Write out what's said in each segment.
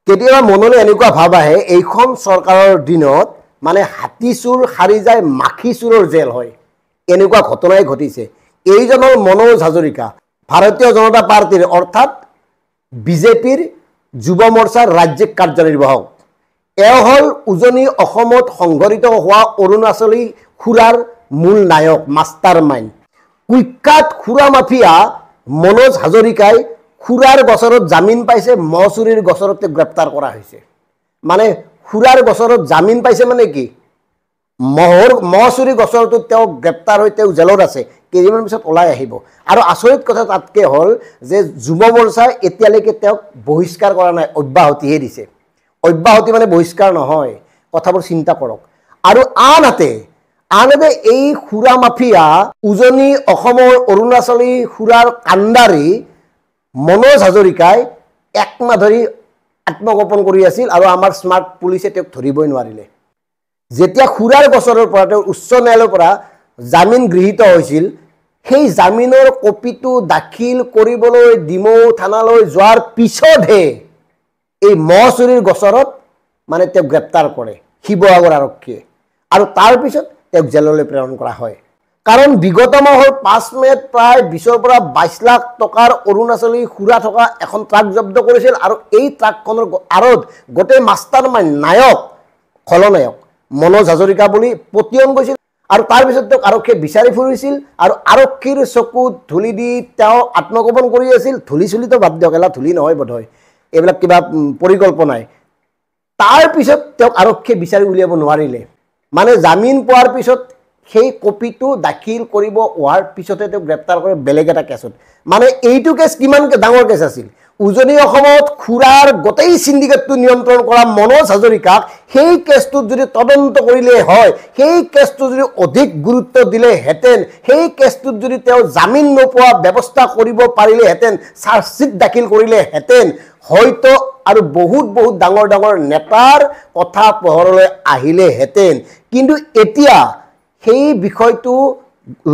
কেতিয়াবা মনলৈ এনেকুৱা ভাৱ আহে এইখন চৰকাৰৰ দিনত মানে হাতী চুৰ সাৰি যায় মাখি চুৰৰ জেল হয় এনেকুৱা ঘটনাই ঘটিছে এইজনৰ মনোজ হাজৰিকা ভাৰতীয় জনতা পাৰ্টিৰ অৰ্থাৎ বিজেপিৰ যুৱ মৰ্চাৰ ৰাজ্যিক কাৰ্যনিৰ্বাহক এওঁ হল উজনি অসমত সংঘটিত হোৱা অৰুণাচলী খুৰাৰ মূল নায়ক মাষ্টাৰ মাইণ্ড কুখ্যাত খুৰা মাফিয়া মনোজ হাজৰিকাই খুৰাৰ গোচৰত জামিন পাইছে মহচুৰিৰ গোচৰতে গ্ৰেপ্তাৰ কৰা হৈছে মানে খুৰাৰ গোচৰত জামিন পাইছে মানে কি মহচুৰি গোচৰটো তেওঁ গ্ৰেপ্তাৰ হৈ তেওঁ জেলত আছে কেইদিনমান পিছত ওলাই আহিব আৰু আচৰিত কথা তাতকে হ'ল যে যুৱ মৰ্চাই এতিয়ালৈকে তেওঁক বহিষ্কাৰ কৰা নাই অব্যাহতিহে দিছে অব্যাহতি মানে বহিষ্কাৰ নহয় কথাবোৰ চিন্তা কৰক আৰু আনহাতে এই খুৰা মাফিয়া উজনি অসমৰ অৰুণাচলী খুৰাৰ কাণ্ডাৰী মনোজ হাজৰিকাই একমাহ ধৰি আত্মগোপন কৰি আছিল আৰু আমাৰ স্মাৰ্ট পুলিচে তেওঁক ধৰিবই নোৱাৰিলে যেতিয়া খুৰাৰ গোচৰৰ পৰা তেওঁ উচ্চ ন্যায়ালয়ৰ পৰা জামিন গৃহীত হৈছিল সেই জামিনৰ কপিটো দাখিল কৰিবলৈ ডিমৌ থানালৈ যোৱাৰ পিছতহে এই মহচুৰিৰ গোচৰত মানে তেওঁক গ্ৰেপ্তাৰ কৰে শিৱসাগৰ আৰক্ষীয়ে আৰু তাৰ পিছত তেওঁক জেললৈ প্ৰেৰণ কৰা হয় কাৰণ বিগত মাহৰ 5 মেত প্ৰায় 20 পৰা 22 লাখ টকাৰ অৰুণাচলী খুৰা থকা এখন ট্ৰাক জব্দ কৰিছিল আৰু এই ট্ৰাকখনৰ আৰত গোটেই মাষ্টাৰ মাইণ্ড নায়ক খলনায়ক মনোজ হাজৰিকা বুলি পতিয়ন গৈছিল আৰু তাৰ পিছত তেওঁক আৰক্ষীয়ে বিচাৰি ফুৰিছিল আৰু আৰক্ষীৰ চকুত ধুলি দি তেওঁ আত্মগোপন কৰি আছিল ধুলি চুলিতো বাদ দিয়ক এলা ধুলি নহয় বোধহয় এইবিলাক কিবা পৰিকল্পনাই তাৰ পিছত তেওঁক আৰক্ষীয়ে বিচাৰি উলিয়াব নোৱাৰিলে মানে জামিন পোৱাৰ পিছত সেই কপিটো দাখিল কৰিব হোৱাৰ পিছতে তেওঁক গ্ৰেপ্তাৰ কৰে বেলেগ এটা কেছত মানে এইটো কেছ কিমান ডাঙৰ কেছ আছিল উজনি অসমত খুৰাৰ গোটেই সিন্ডিকেটটো নিয়ন্ত্ৰণ কৰা মনোজ হাজৰিকাক সেই কেছটোত যদি তদন্ত কৰিলে হয় সেই কেছটো যদি অধিক গুৰুত্ব দিলে হেতেন সেই কেছটোত যদি তেওঁ জামিন নোপোৱা ব্যৱস্থা কৰিব পাৰিলে হেতেন চাৰ্জশিট দাখিল কৰিলে হেতেন হয়তো আৰু বহুত ডাঙৰ ডাঙৰ নেতাৰ কথা পোহৰলৈ আহিলে হেতেন কিন্তু এতিয়া সেই বিষয়টো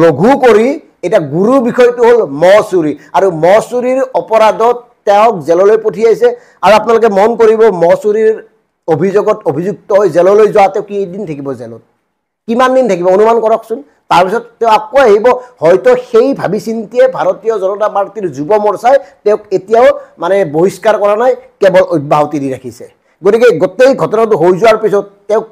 লঘু কৰি এটা গুৰু বিষয়টো হল মহচুৰি আৰু মহচুৰিৰ অপৰাধত তেওঁক জেললৈ পঠিয়াইছে আৰু আপোনালোকে মন কৰিব মহচুৰিৰ অভিযোগত অভিযুক্ত হৈ জেললৈ যোৱাতে কি দিন থাকিব জেলত কিমান দিন থাকিব অনুমান কৰকচোন তাৰ পিছত তেওঁ আকৌ আহিব হয়তো সেই ভাবি চিন্তিয়ে ভাৰতীয় জনতা পাৰ্টিৰ যুৱ মৰ্চাই তেওঁক এতিয়াও মানে বহিষ্কাৰ কৰা নাই কেৱল অব্যাহতি দি ৰাখিছে গতিকে গোটেই ঘটনাটো হৈ যোৱাৰ পিছত তেওঁ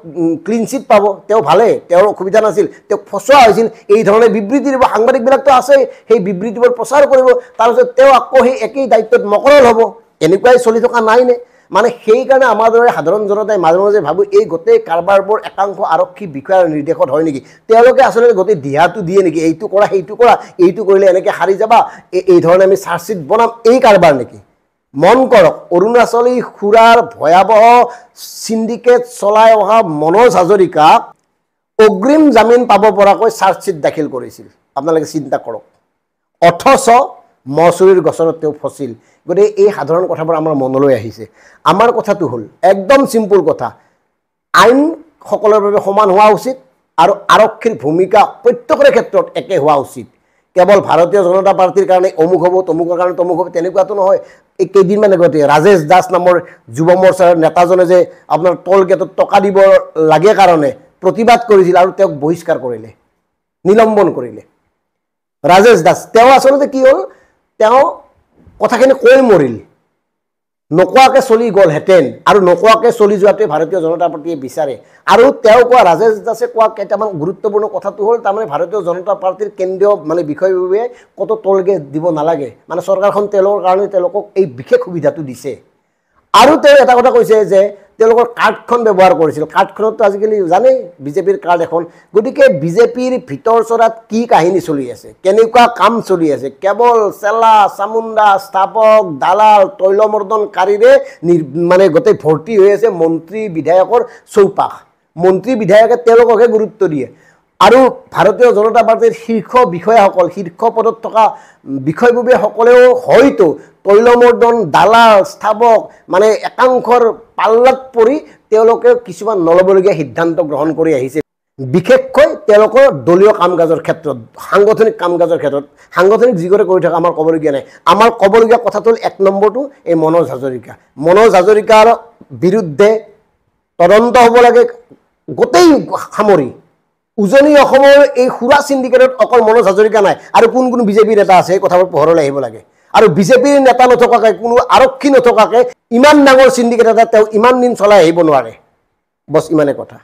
ক্লিন চিট পাব তেওঁ ভালে তেওঁৰ অসুবিধা নাছিল তেওঁ ফচোৱা হৈছিল এই ধৰণে বিবৃতি দিব সাংবাদিকবিলাকতো আছে সেই বিবৃতিবোৰ প্ৰচাৰ কৰিব তাৰপিছত তেওঁ আকৌ সেই একেই দায়িত্বত মকৰল হ'ব এনেকুৱাই চলি থকা নাই নে মানে সেইকাৰণে আমাৰ দৰে সাধাৰণ জনতাই মাজে মাজে ভাবো এই গোটেই কাৰবাৰবোৰ একাংশ আৰক্ষী বিষয়াৰ নিৰ্দেশত হয় নেকি তেওঁলোকে আচলতে গোটেই দিহাটো দিয়ে নেকি এইটো কৰা সেইটো কৰা এইটো কৰিলে এনেকৈ হাৰি যাবা এই ধৰণে আমি চাৰ্জশিট বনাম এই কাৰবাৰ নেকি মন কৰক অৰুণাচলী খুৰাৰ ভয়াবহ সিন্ডিকেট চলাই অহা মনোজ হাজৰিকাক অগ্ৰিম জামিন পাব পৰাকৈ চাৰ্জশিট দাখিল কৰিছিল আপোনালোকে চিন্তা কৰক অথচ মহচুৰিৰ গোচৰত তেওঁ ফচিল গতিকে এই সাধাৰণ কথাবোৰ আমাৰ মনলৈ আহিছে আমাৰ কথাটো হ'ল একদম সিম্পল কথা আইন সকলৰ বাবে সমান হোৱা উচিত আৰু আৰক্ষীৰ ভূমিকা প্ৰত্যেকৰে ক্ষেত্ৰত একে হোৱা উচিত কেৱল ভাৰতীয় জনতা পাৰ্টিৰ কাৰণে অমুক হ'ব তমুকৰ কাৰণে তমুক হ'ব তেনেকুৱাটো নহয় এই কেইদিনমান আগতে ৰাজেশ দাস নামৰ যুৱ মৰ্চাৰ নেতাজনে যে আপোনাৰ টোল গেটত টকা দিব লাগে কাৰণে প্ৰতিবাদ কৰিছিল আৰু তেওঁক বহিষ্কাৰ কৰিলে নিলম্বন কৰিলে ৰাজেশ দাস তেওঁ আচলতে কি হ'ল তেওঁ কথাখিনি কৈ মৰিল নকোৱাকে চলি গ'ল হেতেন আৰু নকোৱাকে চলি যোৱাটোৱে ভাৰতীয় জনতা পাৰ্টিয়ে বিচাৰে আৰু তেওঁ কোৱা ৰাজেশ দাসে কোৱা কেইটামান গুৰুত্বপূৰ্ণ কথাটো হ'ল তাৰমানে ভাৰতীয় জনতা পাৰ্টিৰ কেন্দ্ৰীয় মানে বিষয়ববীয়াই কত টোলগেট দিব নালাগে মানে চৰকাৰখন তেওঁলোকৰ কাৰণে তেওঁলোকক এই বিশেষ সুবিধাটো দিছে আৰু তেওঁ এটা কথা কৈছে যে তেওঁলোকৰ কাৰ্ডখন ব্যৱহাৰ কৰিছিল কাৰ্ডখনতো আজিকালি জানেই বিজেপিৰ কাৰ্ড এখন গতিকে বিজেপিৰ ভিতৰ চৰাত কি কাহিনী চলি আছে কেনেকুৱা কাম চলি আছে কেৱল চেলা চামুণ্ডা স্থাপক দালাল তৈলমৰ্দনকাৰীৰে মানে গোটেই ভৰ্তি হৈ আছে মন্ত্ৰী বিধায়কৰ চৌপাশ মন্ত্ৰী বিধায়কে তেওঁলোককহে গুৰুত্ব দিয়ে আৰু ভাৰতীয় জনতা পাৰ্টিৰ শীৰ্ষ বিষয়াসকল শীৰ্ষ পদত থকা বিষয়ববীয়াসকলেও হয়তো তৈলমৰ্দন দালাল স্থাপক মানে একাংশৰ পাল্লাত পৰি তেওঁলোকে কিছুমান নলবলগীয়া সিদ্ধান্ত গ্ৰহণ কৰি আহিছে বিশেষকৈ তেওঁলোকৰ দলীয় কামকাজৰ ক্ষেত্ৰত সাংগঠনিক কামকাজৰ ক্ষেত্ৰত সাংগঠনিক যিগৰে কৰি থকা আমাৰ ক'বলগীয়া নাই আমাৰ ক'বলগীয়া কথাটো এক নম্বৰটো এই মনোজ হাজৰিকাৰ বিৰুদ্ধে তদন্ত হ'ব লাগে গোটেই সামৰি উজনি অসমৰ এই সুৰা চিণ্ডিকেটত অকল মনোজ হাজৰিকা নাই আৰু কোন কোন বিজেপি নেতা আছে এই কথাবোৰ পোহৰলৈ আহিব লাগে আৰু বিজেপিৰ নেতা নথকাকৈ কোনো আৰক্ষী নথকাকৈ ইমান ডাঙৰ চিণ্ডিকেট এটা তেওঁ ইমান দিন চলাই আহিব নোৱাৰে বছ ইমানে কথা